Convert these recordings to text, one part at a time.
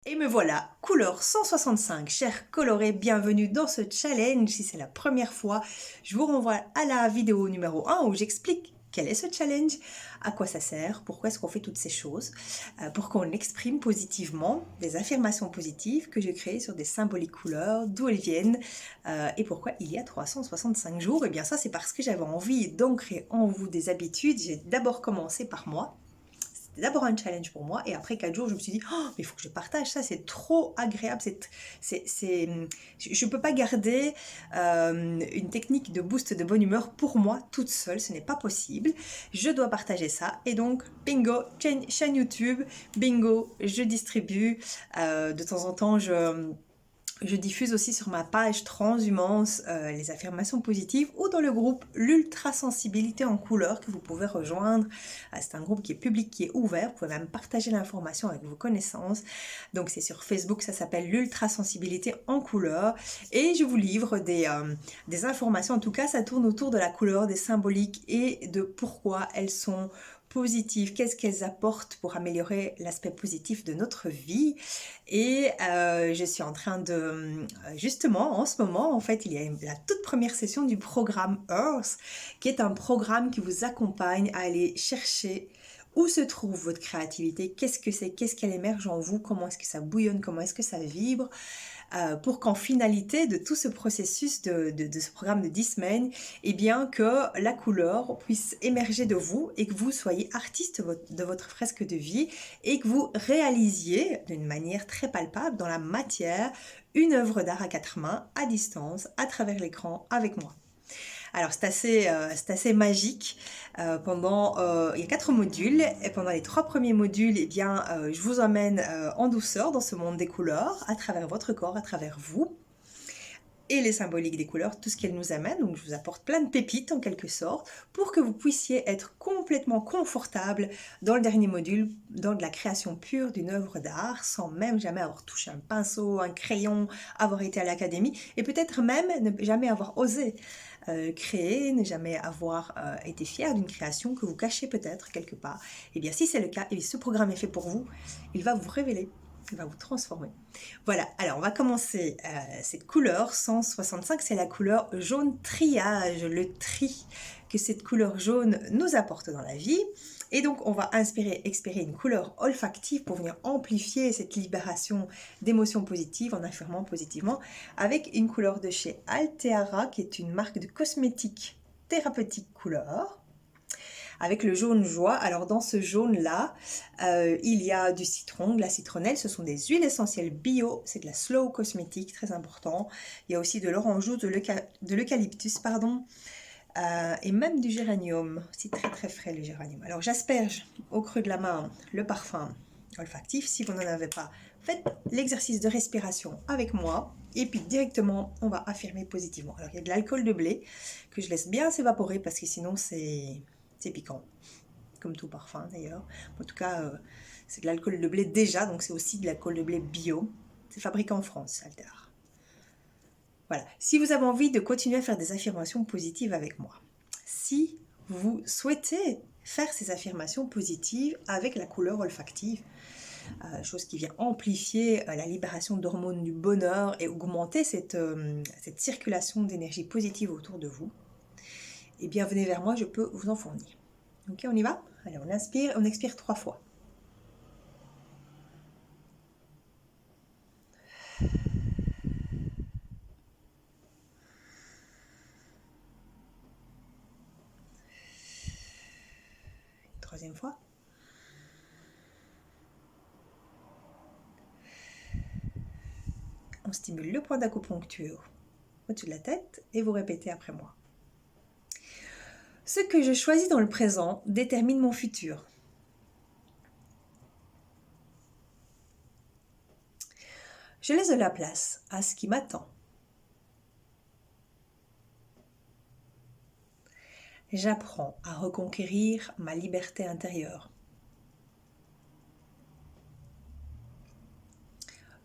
Et me voilà, couleur 165, chers colorés, bienvenue dans ce challenge. Si c'est la première fois, je vous renvoie à la vidéo numéro 1 où j'explique quel est ce challenge, à quoi ça sert, pourquoi est-ce qu'on fait toutes ces choses, pour qu'on exprime positivement des affirmations positives que j'ai créées sur des symboliques couleurs, d'où elles viennent, et pourquoi il y a 365 jours. Et bien ça, c'est parce que j'avais envie d'ancrer en vous des habitudes. J'ai d'abord commencé par moi. C'était d'abord un challenge pour moi et après 4 jours je me suis dit oh, mais il faut que je partage ça, c'est trop agréable, je ne peux pas garder une technique de boost de bonne humeur pour moi toute seule, ce n'est pas possible, je dois partager ça et donc bingo, chaîne YouTube, bingo, je distribue, de temps en temps je diffuse aussi sur ma page Transhumance les affirmations positives ou dans le groupe l'Ultra Sensibilité en couleur que vous pouvez rejoindre. C'est un groupe qui est public, qui est ouvert. Vous pouvez même partager l'information avec vos connaissances. Donc c'est sur Facebook, ça s'appelle l'Ultra Sensibilité en couleur. Et je vous livre des informations. En tout cas, ça tourne autour de la couleur, des symboliques et de pourquoi elles sont positives, qu'est-ce qu'elles apportent pour améliorer l'aspect positif de notre vie. Et je suis en train de, justement, en ce moment, en fait, il y a la toute première session du programme Earth, qui est un programme qui vous accompagne à aller chercher où se trouve votre créativité, qu'est-ce que c'est, qu'est-ce qu'elle émerge en vous, comment est-ce que ça bouillonne, comment est-ce que ça vibre, pour qu'en finalité de tout ce processus de ce programme de 10 semaines, eh bien que la couleur puisse émerger de vous et que vous soyez artiste de votre fresque de vie et que vous réalisiez d'une manière très palpable dans la matière une œuvre d'art à 4 mains, à distance, à travers l'écran, avec moi. Alors c'est assez magique. Il y a 4 modules et pendant les 3 premiers modules, eh bien, je vous emmène en douceur dans ce monde des couleurs, à travers votre corps, à travers vous et les symboliques des couleurs, tout ce qu'elles nous amènent. Donc je vous apporte plein de pépites en quelque sorte pour que vous puissiez être complètement confortable dans le dernier module, dans de la création pure d'une œuvre d'art sans même jamais avoir touché un pinceau, un crayon, avoir été à l'académie et peut-être même ne jamais avoir osé créer, ne jamais avoir été fier d'une création que vous cachez peut-être quelque part. Et bien si c'est le cas, et ce programme est fait pour vous, il va vous révéler, il va vous transformer. Voilà, alors on va commencer cette couleur 165, c'est la couleur jaune triage, le tri que cette couleur jaune nous apporte dans la vie. Et donc on va expirer une couleur olfactive pour venir amplifier cette libération d'émotions positives en affirmant positivement avec une couleur de chez Alteara qui est une marque de cosmétiques thérapeutique couleur avec le jaune joie. Alors dans ce jaune-là, il y a du citron, de la citronnelle, ce sont des huiles essentielles bio, c'est de la slow cosmétique, très important. Il y a aussi de l'orange rouge, de l'eucalyptus, pardon, et même du géranium, c'est très très frais le géranium. Alors j'asperge au creux de la main le parfum olfactif, si vous n'en avez pas, faites l'exercice de respiration avec moi, et puis directement on va affirmer positivement. Alors il y a de l'alcool de blé que je laisse bien s'évaporer parce que sinon c'est piquant, comme tout parfum d'ailleurs. En tout cas, c'est de l'alcool de blé déjà, donc c'est aussi de l'alcool de blé bio. C'est fabriqué en France, Alter. Voilà. Si vous avez envie de continuer à faire des affirmations positives avec moi, si vous souhaitez faire ces affirmations positives avec la couleur olfactive, chose qui vient amplifier la libération d'hormones du bonheur et augmenter cette circulation d'énergie positive autour de vous, eh bien venez vers moi, je peux vous en fournir. Ok, on y va? Allez, on inspire, on expire 3 fois. Troisième fois. On stimule le point d'acupuncture au-dessus de la tête et vous répétez après moi. Ce que je choisis dans le présent détermine mon futur. Je laisse de la place à ce qui m'attend. J'apprends à reconquérir ma liberté intérieure.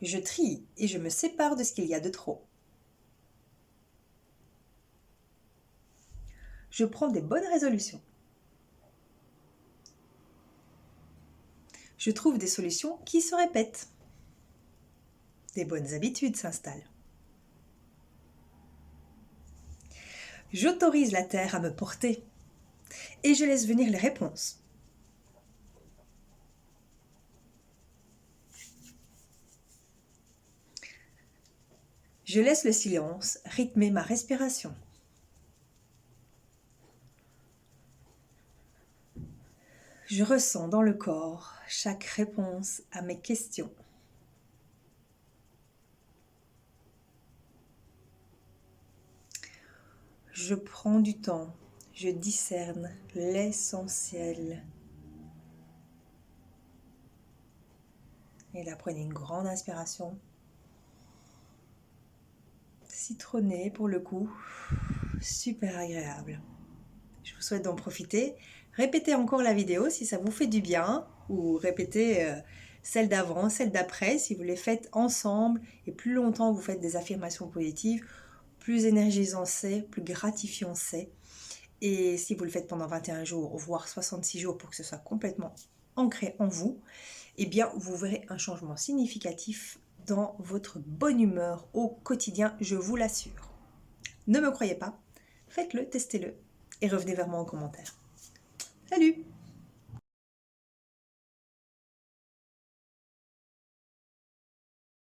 Je trie et je me sépare de ce qu'il y a de trop. Je prends des bonnes résolutions. Je trouve des solutions qui se répètent. des bonnes habitudes s'installent. J'autorise la Terre à me porter et je laisse venir les réponses. Je laisse le silence rythmer ma respiration. Je ressens dans le corps chaque réponse à mes questions. Je prends du temps, je discerne l'essentiel. Et là, prenez une grande inspiration. Citronnée pour le coup, super agréable. Je vous souhaite d'en profiter. Répétez encore la vidéo si ça vous fait du bien, ou répétez celle d'avant, celle d'après, si vous les faites ensemble, et plus longtemps vous faites des affirmations positives, plus énergisant c'est, plus gratifiant c'est. Et si vous le faites pendant 21 jours, voire 66 jours pour que ce soit complètement ancré en vous, eh bien vous verrez un changement significatif dans votre bonne humeur au quotidien, je vous l'assure. Ne me croyez pas, faites-le, testez-le et revenez vers moi en commentaire. Salut!